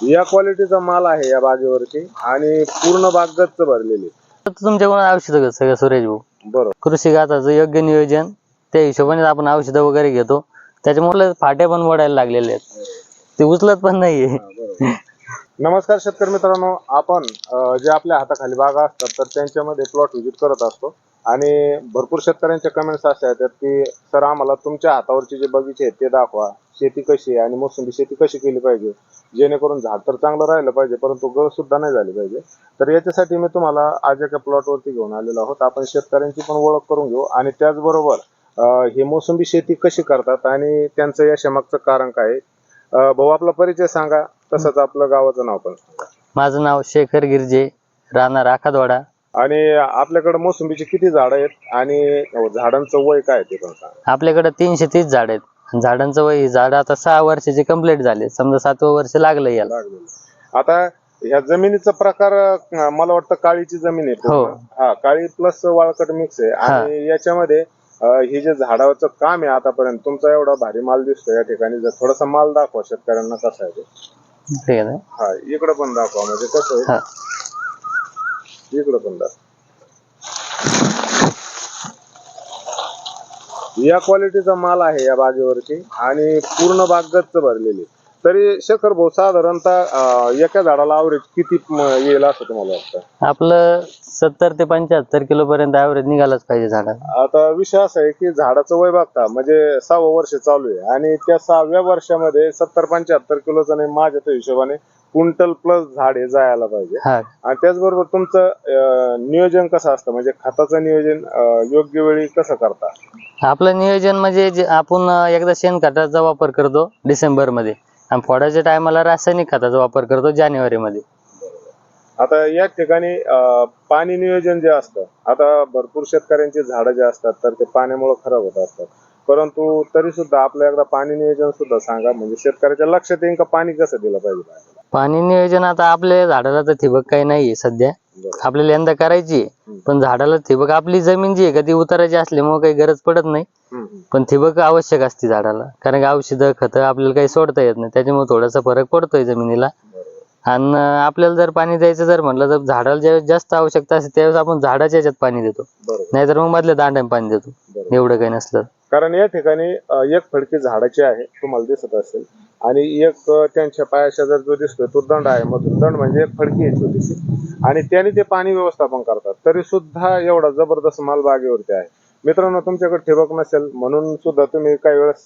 या क्वालिटीचा माल आहे या बागेवरती आणि पूर्ण बाग गच्च भरलेली. तुमच्याकडून औषध सगळं सुरेश भाऊ, बरोबर. कृषी खाताचं योग्य नियोजन, त्या हिशोबाने आपण औषधं वगैरे घेतो, त्याच्यामुळे फाटे पण वडायला लागलेले आहेत, ते उचलत पण नाहीये. नमस्कार शेतकरी मित्रांनो, आपण जे आपल्या हाताखाली बागा असतात तर त्यांच्यामध्ये प्लॉट व्हिजिट करत असतो आणि भरपूर शेतकऱ्यांच्या कमेंट्स अशा येतात की सर आम्हाला तुमच्या हातावरचे जे बगीचे आहेत ते दाखवा, शेती कशी आहे आणि मोसंबी शेती कशी केली पाहिजे जेणेकरून झाड तर चांगलं राहिलं पाहिजे परंतु गळ सुद्धा नाही झाली पाहिजे. तर याच्यासाठी मी तुम्हाला आज एका प्लॉटवरती घेऊन आलेलो आहोत. आपण शेतकऱ्यांची पण ओळख करून घेऊ आणि त्याचबरोबर हे मोसंबी शेती कशी करतात आणि त्यांचं यशामागचं कारण काय आहे. भाऊ आपला परिचय सांगा, तसंच आपलं गावाचं नाव पण सांगा. माझं नाव शेखर गिरजे, राहणार आखादवाडा. आणि आपल्याकडे मोसंबीचे किती झाड आहेत आणि झाडांचं वय काय ते पण सांगा. आपल्याकडे 330 झाड आहेत. झाडांचं वय, झाड आता 6 वर्षाचे कंप्लीट झाले, समजा 7वं वर्ष लागलं याला. आता ह्या जमिनीचा प्रकार मला वाटतं काळीची जमीन आहे पूर्ण. हा, काळी प्लस वाळकट मिक्स आहे आणि याच्यामध्ये हे जे झाडाचं काम आहे आतापर्यंत तुमचा एवढा भारी माल दिसतो या ठिकाणी. जर थोडासा माल दाखवा शेतकऱ्यांना कसा आहे ते. हा, इकडे पण दाखवा म्हणजे कसं आहे, इकडे पण दाखवा. या क्वालिटीचा माल आहे या बागेवरती आणि पूर्ण बाग गच्च भरलेली. तरी शेखर भाऊ साधारणतः एका झाडाला ऍव्हरेज किती येईल असं तुम्हाला वाटतं? आपलं 70 ते 75 किलो पर्यंत ऍव्हरेज निघालाच पाहिजे झाडाला. आता विषय असा आहे की झाडाचं वय बघता म्हणजे 6वं वर्ष चालू आहे आणि त्या 6व्या वर्षामध्ये 70-75 किलोचं नाही, माझ्या त्या हिशोबाने क्विंटल प्लस झाड हे जायला पाहिजे. आणि त्याचबरोबर तुमचं नियोजन कसं असतं, म्हणजे खताचं नियोजन योग्य वेळी कसं करता? आपलं नियोजन म्हणजे आपण एकदा शेणखताचा वापर करतो डिसेंबर मध्ये आणि फोडाच्या टायमाला रासायनिक खताचा वापर करतो जानेवारी मध्ये. आता या ठिकाणी पाणी नियोजन जे असतं, आता भरपूर शेतकऱ्यांची झाडं जे असतात तर ते पाण्यामुळे खराब होत असतात, परंतु तरी सुद्धा आपल्या एकदा पाणी नियोजन सुद्धा सांगा म्हणजे शेतकऱ्याच्या लक्षात येईल का पाणी कसं दिलं पाहिजे. पाणी नियोजन आता आपल्या झाडाला तर ठिबक काही नाहीये सध्या, आपल्याला यंदा करायची, पण झाडाला ठिबक आपली जमीन जी आहे का ती उतारायची असल्यामुळे काही गरज पडत नाही, पण ठिबक आवश्यक असते झाडाला, कारण की औषधं खतं आपल्याला काही सोडता येत नाही, त्याच्यामुळे थोडासा फरक पडतोय जमिनीला. आणि आपल्याला जर पाणी द्यायचं जर म्हटलं तर झाडाला ज्यावेळेस जास्त आवश्यकता असते त्यावेळेस आपण झाडाच्या ह्याच्यात पाणी देतो, नाहीतर मग मधल्या दांड्यात पाणी देतो, एवढं काही नसलं. कारण या ठिकाणी एक फडकी झाडाची आहे तुम्हाला दिसत असेल आणि एक त्यांच्या पायाशेजार जो दिसतोय तो दंड आहे, मधून दंड म्हणजे एक फडकी आहे छोटीशी आणि त्याने ते पाणी व्यवस्थापन करतात, तरी सुद्धा एवढा जबरदस्त माल बागेवरती आहे. मित्रांनो, तुमच्याकडे ठिबक नसेल म्हणून सुद्धा तुम्ही काही वेळेस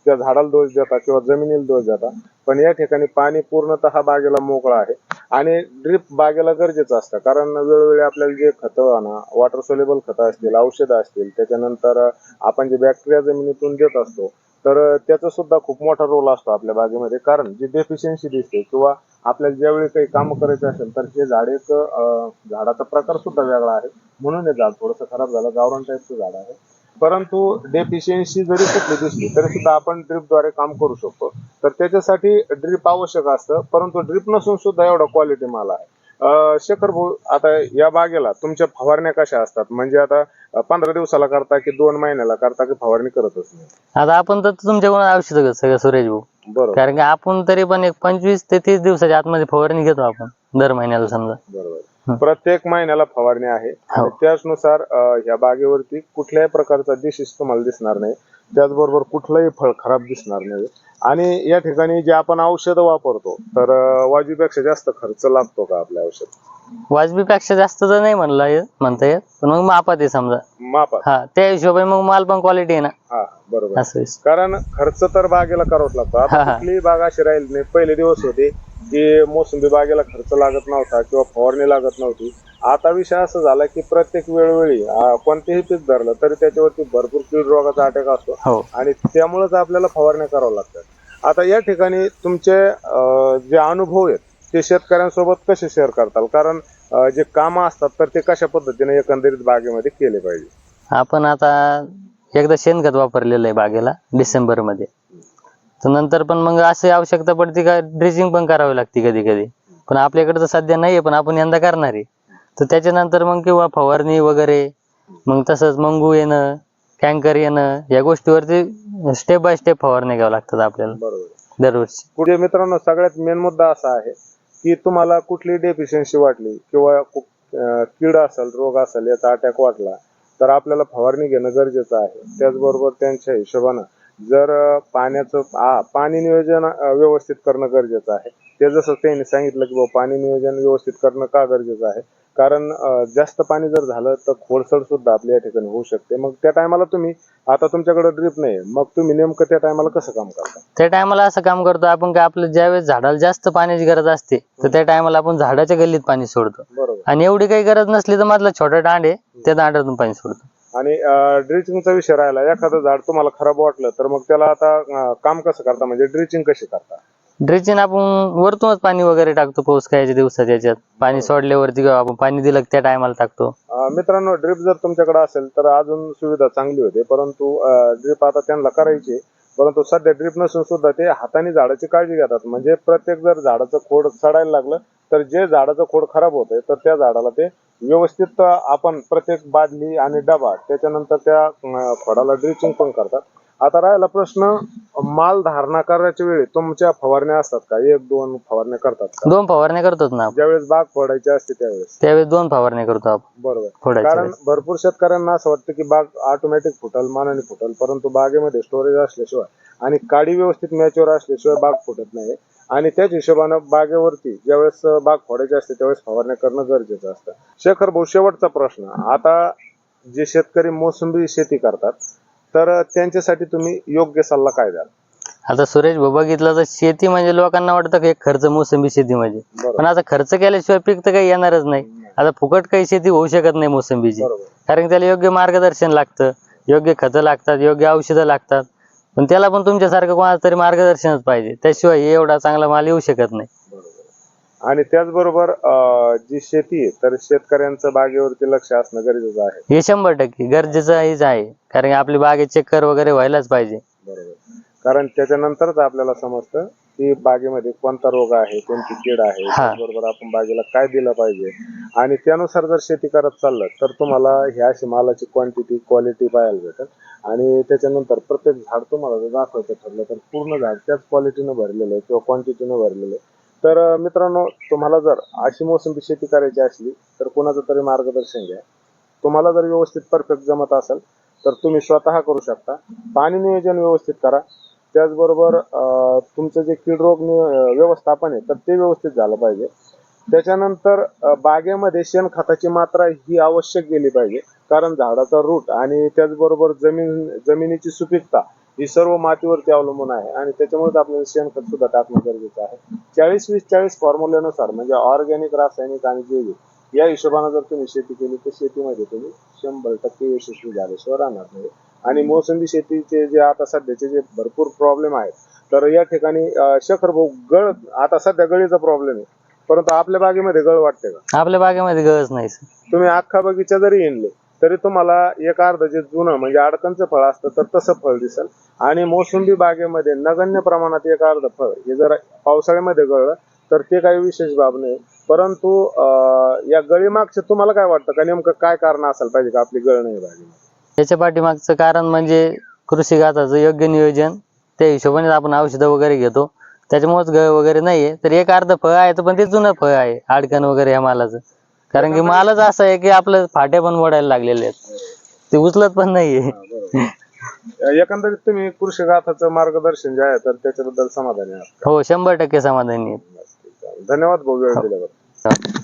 त्या झाडाला दोष देता किंवा जमिनीला दोष देता, पण या ठिकाणी पाणी पूर्णतः बागेला मोकळा आहे आणि ड्रिप बागेला गरजेचं असतं, कारण वेळोवेळी आपल्याला जे खतं आणा, वॉटर सोल्युबल खतं असतील, औषधं असतील, त्याच्यानंतर आपण जे बॅक्टेरिया जमिनीतून देत असतो तर त्याचा सुद्धा खूप मोठा रोल असतो आपल्या बागेमध्ये. कारण जी डेफिशियन्सी दिसते किंवा आपल्याला ज्यावेळी काही काम करायचं असेल तर हे झाड एक झाडाचा प्रकार सुद्धा वेगळा आहे, म्हणून हे झाड थोडंसं खराब झालं, गावरान टाईपचं झाड आहे, परंतु डेफिशियन्सी जरी कुठली दिसली तरी सुद्धा आपण ड्रिपद्वारे काम करू शकतो. तर त्याच्यासाठी ड्रिप आवश्यक असतं, परंतु ड्रिप नसून सुद्धा एवढा क्वालिटी माल आहे. शेखर भाऊ, आता या बागेला तुमच्या फवारण्या कशा असतात, म्हणजे आता 15 दिवसाला करता की 2 महिन्याला करता की फवारणी करतच नाही? आता आपण तर तुमच्याकडून औषध घेतो सगळं सुरेश भाऊ, बरोबर, कारण की आपण तरी पण एक 25 ते 30 दिवसाच्या आतमध्ये फवारणी घेतो आपण दर महिन्याला समजा. बरोबर, प्रत्येक महिन्याला फवारणी आहे आणि त्याचनुसार ह्या बागेवरती कुठल्याही प्रकारचा डिसीज तुम्हाला दिसणार नाही, त्याचबरोबर कुठलंही फळ खराब दिसणार नाही. आणि या ठिकाणी जे आपण औषधं वापरतो तर वाजवीपेक्षा जास्त खर्च लागतो का आपल्या औषध? वाजवीपेक्षा जास्त तर नाही म्हणता येत, पण मग मापात आहे समजा, मापात. हा, त्या हिशोबाने मग माल पण क्वालिटी आहे ना. हा, बरोबर, कारण खर्च तर बागेला करावाच लागतो. आता कुठलीही बाग अशी राहील नाही, पहिले दिवस होते की मोसंबी बागेला खर्च लागत नव्हता किंवा फवारणी लागत नव्हती. आता विषय असा झाला की प्रत्येक वेळोवेळी कोणतेही पीक धरलं तरी त्याच्यावरती भरपूर कीड रोगाचा अटॅक असतो आणि त्यामुळेच आपल्याला फवारण्या करावं लागतात. आता या ठिकाणी तुमचे जे अनुभव आहेत ते शेतकऱ्यांसोबत कसे शेअर करताल, कारण जे कामं असतात तर ते कशा पद्धतीने एकंदरीत बागेमध्ये केले पाहिजे? आपण आता एकदा शेणखत वापरलेलं आहे बागेला डिसेंबर मध्ये, तर नंतर पण मग अशी आवश्यकता पडते का ड्रेसिंग पण करावी लागते कधी कधी, पण आपल्याकडे तर सध्या नाहीये, पण आपण यंदा करणार आहे. तर त्याच्यानंतर मग किंवा फवारणी वगैरे, मग तसंच मंगू येणं, कँकर येणं, या गोष्टीवरती स्टेप बाय स्टेप फवारणी घ्यावं लागतात आपल्याला. बरोबर. दरवर्षी. पुढे मित्रांनो सगळ्यात मेन मुद्दा असा आहे की तुम्हाला कुठली डेफिशियन्सी वाटली किंवा कीड असेल, रोग असेल, याचा अटॅक वाटला तर आपल्याला फवारणी घेणं गरजेचं आहे. त्याचबरोबर त्यांच्या हिशोबानं जर पाणी नियोजन व्यवस्थित करणं गरजेचं आहे. ते जसं त्यांनी सांगितलं की पाणी नियोजन व्यवस्थित करणं का गरजेचं आहे, कारण जास्त पाणी जर झालं तर खोडसड सुद्धा आपल्या या ठिकाणी होऊ शकते. मग त्या टायमाला तुम्ही, आता तुमच्याकडे ड्रीप नाही, मग तुम्ही नेमकं त्या टायमाला कसं काम करता? त्या टायमाला असं काम करतो आपण की आपलं ज्यावेळेस झाडाला जास्त पाण्याची गरज असते तर त्या टायमाला आपण झाडाच्या गल्लीत पाणी सोडतो, बरोबर. आणि एवढी काही गरज नसली तर मधला छोटा दांड आहे त्या दांडातून पाणी सोडतो. आणि ड्रिचिंगचा विषय राहिला, एखादं झाड तुम्हाला खराब वाटलं तर मग त्याला आता काम कसं करता, म्हणजे ड्रिचिंग कशी करता? ड्रेचिंग आपण वरतूनच पाणी वगैरे टाकतो पाऊस खायच्या दिवसात, याच्यात पाणी सोडल्यावरती किंवा आपण पाणी दिलं त्या टायमाला टाकतो. मित्रांनो, ड्रिप जर तुमच्याकडे असेल तर अजून सुविधा चांगली होते, परंतु ड्रिप आता त्यांना करायची, परंतु सध्या ड्रिप नसून सुद्धा ते हाताने झाडाची काळजी घेतात. म्हणजे प्रत्येक जर झाडाचं खोड सडायला लागलं तर जे झाडाचं खोड खराब होतंय तर त्या झाडाला ते व्यवस्थित आपण प्रत्येक बादली आणि डबा त्याच्यानंतर त्या खोडाला ड्रिचिंग पण करतात. आता राहिला प्रश्न, माल धारणा करायच्या वेळी तुमच्या फवारण्या असतात का? 1-2 फवारण्या करतात का? 2 फवारण्या करतो ना आपण. ज्यावेळेस बाग फोडायची असते त्यावेळेस 2 फवारण्या करतो आपण. बरोबर. फोडायच्या कारण वेळेस. भरपूर शेतकऱ्यांना असं वाटतं की बाग ऑटोमॅटिक फुटल, मानाने फुटल, परंतु बागेमध्ये स्टोरेज असल्याशिवाय आणि काडी व्यवस्थित मॅच्युअर असल्याशिवाय बाग फुटत नाही. आणि त्याच हिशोबानं बागेवरती ज्यावेळेस बाग फोडायची असते त्यावेळेस फवारण्या करणं गरजेचं असतं. शेखर भाऊ, शेवटचा प्रश्न, आता जे शेतकरी मोसंबी शेती करतात तर त्यांच्यासाठी तुम्ही योग्य सल्ला काय द्याल? आता सुरेश भाऊ बघितलं तर शेती म्हणजे लोकांना वाटतं की एक खर्च मोसंबी शेती म्हणजे, बरोबर. पण आता खर्च केल्याशिवाय पीक तर काही येणारच नाही. आता फुकट काही शेती होऊ शकत नाही मोसंबीची, बरोबर. कारण त्याला योग्य मार्गदर्शन लागतं, योग्य खतं लागतात, योग्य औषधं लागतात, पण त्याला पण तुमच्यासारखं कोणाला तरी मार्गदर्शनच पाहिजे, त्याशिवाय एवढा चांगला माल येऊ शकत नाही. आणि त्याचबरोबर जी शेती आहे तर शेतकऱ्यांचं बागेवरती लक्ष असणं गरजेचं आहे. हे 100% गरजेचं हेच आहे, कारण आपली बागेत चक्कर वगैरे व्हायलाच पाहिजे. बरोबर. कारण त्याच्यानंतरच आपल्याला समजतं की बागेमध्ये कोणता रोग आहे, कोणती कीड आहे, त्याचबरोबर आपण बागेला काय दिलं पाहिजे. आणि त्यानुसार जर शेती करत चाललं तर तुम्हाला ह्या अशी मालाची क्वांटिटी, क्वालिटी पाहायला भेटेल. आणि त्याच्यानंतर प्रत्येक झाड तुम्हाला जर दाखवायचं ठरलं तर पूर्ण झाड त्याच क्वालिटीनं भरलेलं आहे किंवा क्वांटिटीनं भरलेलं आहे. तर मित्रांनो, तुम्हाला जर अशी मोसंबी शेती करायची असली तर कोणाचं तरी मार्गदर्शन घ्या. तुम्हाला जर व्यवस्थित परफेक्ट जमत असेल तर तुम्ही स्वतः करू शकता. पाणी नियोजन व्यवस्थित करा. त्याचबरोबर तुमचं जे कीड रोग व्यवस्थापन आहे तर ते व्यवस्थित झालं पाहिजे. त्याच्यानंतर बागेमध्ये शेणखताची मात्रा ही आवश्यक गेली पाहिजे, कारण झाडाचा रूट आणि त्याचबरोबर जमिनीची सुपीकता ही सर्व मातीवरती अवलंबून आहे, आणि त्याच्यामुळे आपल्याला शेणखत सुद्धा टाकणं गरजेचं आहे. 40-20-40 फॉर्म्युल्यानुसार म्हणजे ऑर्गॅनिक, रासायनिक आणि जैविक या हिशोबाने जर तुम्ही शेती केली तर शेतीमध्ये तुम्ही 100% यशस्वी झाल्याशिवाय राहणार नाही. आणि मोसंबी शेतीचे जे आता सध्याचे जे भरपूर प्रॉब्लेम आहेत तर या ठिकाणी शेखर भाऊ, आता सध्या गळीचा प्रॉब्लेम आहे, परंतु आपल्या बागेमध्ये गळ वाटते का? आपल्या बागेमध्ये गरज नाही. तुम्ही अख्खा बगीचा जरी येणले तरी तुम्हाला एक अर्ध जे जुनं म्हणजे अडकणचं फळ असतं तर तसं फळ दिसेल. आणि मोसंबी बागेमध्ये नगण्य प्रमाणात एक अर्ध फळ हे जर पावसाळ्यामध्ये गळलं तर ते काही विशेष बाब नाही. परंतु या गळीमागचं तुम्हाला काय वाटतं का, नेमकं काय कारण असायला पाहिजे का आपली गळ नाही बागेमध्ये? याच्या पाठीमागचं कारण म्हणजे कृषी खात्याचं योग्य नियोजन, त्या हिशोबाने आपण औषधं वगैरे घेतो, त्याच्यामुळेच गळ वगैरे नाहीये. तर एक अर्ध फळ आहे पण ते जुनं फळ आहे अडकण वगैरे ह्या मालाचं, कारण की मालच असं आहे की आपलं फाटे पण मोडायला लागलेले आहेत, ते उचलत पण नाहीये. एकंदरीत तुम्ही कृषी खात्याचं मार्गदर्शन जे आहे तर त्याच्याबद्दल समाधानी आहात? हो, 100% समाधानी आहे. धन्यवाद भाऊ, वेळ दिल्याबद्दल.